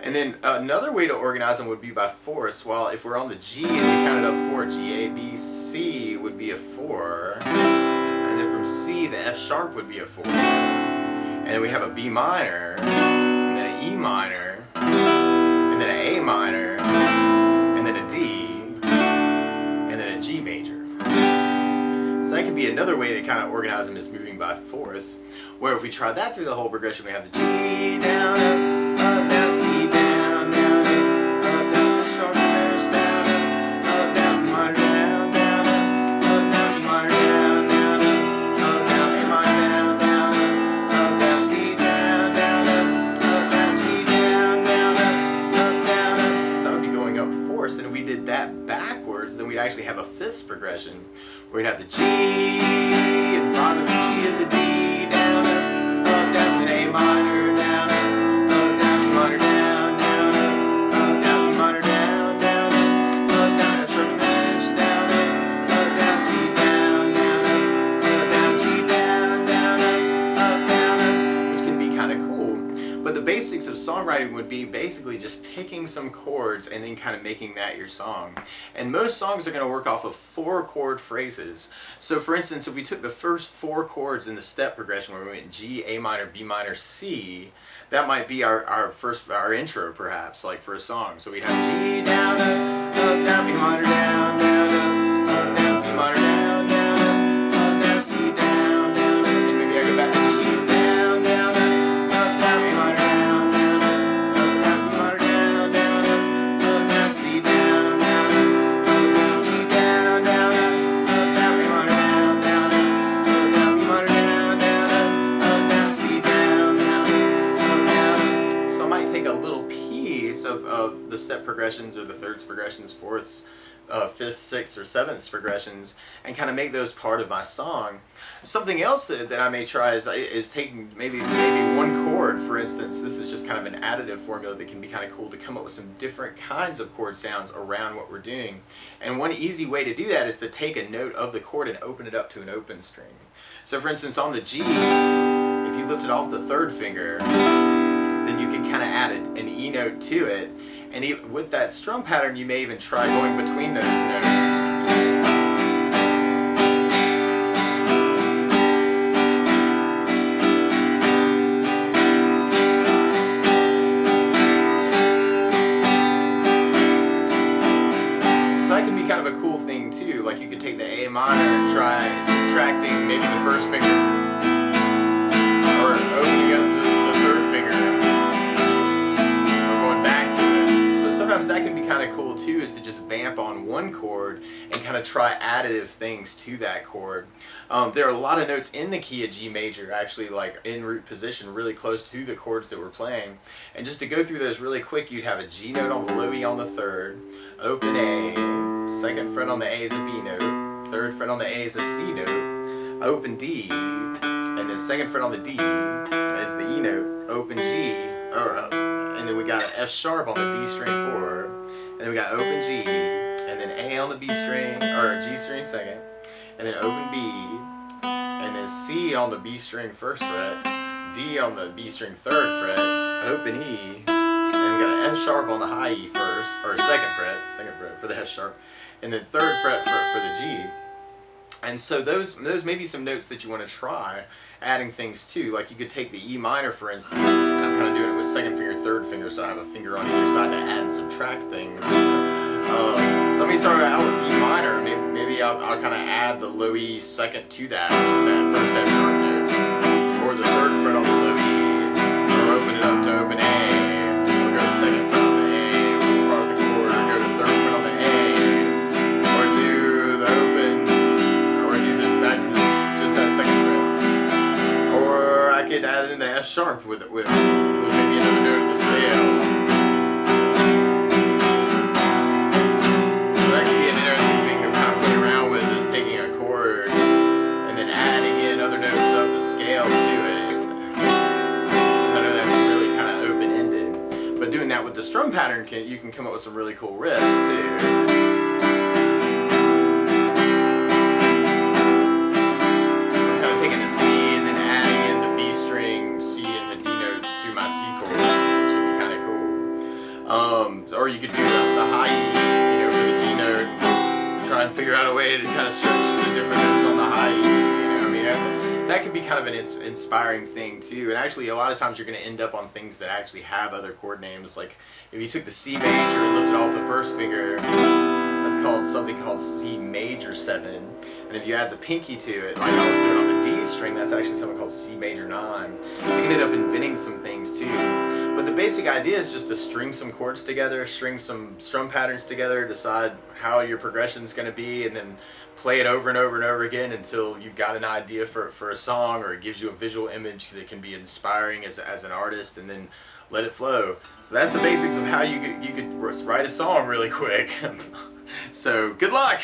And then another way to organize them would be by fourths. Well, if we're on the G and we counted up 4, G, A, B, C would be a 4. And then from C, the F sharp would be a 4. And then we have a B minor, and then an E minor, and then an A minor, and then a D, and then a G major. So that could be another way to kind of organize them, is moving by fourths. Where if we try that through the whole progression, we have the G down, up, down, C down, down, up, down, sharp, dash, down, up, down, B minor, down, down, up, down, E minor, down, down, up, down, A minor, down, down, up, down, D down, down, up, down, G down, down, up, down. So that would be going up fourths, and if we did that backwards, then we'd actually have a fifths progression, where we'd have the G, in front of the G is a D, down, up, down, an A minor, down, up, down, E minor, down, down, up, down, E minor, down, down, up, down, F sharp diminished, down, down, C down, down, G down, down, up, down, which can be kind of cool. But the basics of songwriting would be basically just picking some chords and then kind of making that your song. And most songs are going to work off of 4 chord phrases. So for instance, if we took the first 4 chords in the step progression where we went G, A minor, B minor, C, that might be our intro perhaps, like for a song. So we'd have G down, up, down, B minor, down, down, up, down, B minor, down, down, up, down, C down, down, and maybe I go back to G down, down, up, down, B minor, down, down, up, down, B minor, down, down, up, down, C down, down, up, down, G down, down, up, down, B minor, down, down, up, down, B minor, down, down, up, down, C down, down, up, down. So I might take a little piece of the step progressions or the thirds progressions, fourths, fifth, sixth, or seventh progressions, and kind of make those part of my song. Something else that I may try is taking maybe one chord, for instance. This is just kind of an additive formula that can be kind of cool to come up with some different kinds of chord sounds around what we're doing. And one easy way to do that is to take a note of the chord and open it up to an open string. So for instance, on the G, if you lift it off the third finger, then you can kind of add an E note to it. And even with that strum pattern, you may even try going between those notes. So that can be kind of a cool thing too. Like you could take the A minor and try subtracting maybe the first finger, or opening up the third finger, sometimes that can be kind of cool too, is to just vamp on one chord and kind of try additive things to that chord. There are a lot of notes in the key of G major, actually, like in root position, really close to the chords that we're playing. And just to go through those really quick, you'd have a G note on the low E on the third, open A, second fret on the A is a B note, third fret on the A is a C note, open D, and then second fret on the D is the E note, open G, and then we got an F sharp on the D string 4, and then we got open G, and then A on the B string, or G string second, and then open B, and then C on the B string first fret, D on the B string third fret, open E, and then we got an F sharp on the high E first, or second fret for the F sharp, and then third fret for the G. And so those may be some notes that you want to try adding things to. Like you could take the E minor, for instance, and I'm kind of doing it with second finger, third finger, so I have a finger on either side to add and subtract things. So let me start out with E minor. Maybe I'll kind of add the low E second to that, which is that first F sharp note, or the third fret on the low E, or open it up to open A, or go to second fret on the A, which is part of the chord, or go to third fret on the A, or do the opens, or do the back to just that second fret. Or I could add in the F sharp with maybe another note of the scale. With the strum pattern, you can come up with some really cool riffs too. So I'm kind of taking the C and then adding in the B string, C and the D notes to my C chord, which can be kind of cool. Or you could do the high E, you know, for the G note. Try and figure out a way to kind of stretch the different notes on the high E. You know, I mean, that could be kind of an inspiring thing too. And actually, a lot of times you're going to end up on things that actually have other chord names. Like if you took the C major and lifted off the first finger, that's called something called C major 7. And if you add the pinky to it, like I was doing on the D string, that's actually something called C major 9. So you can end up inventing some things too. But the basic idea is just to string some chords together, string some strum patterns together, decide how your progression is going to be, and then play it over and over and over again until you've got an idea for a song, or it gives you a visual image that can be inspiring as an artist, and then let it flow. So that's the basics of how you could write a song really quick. So good luck!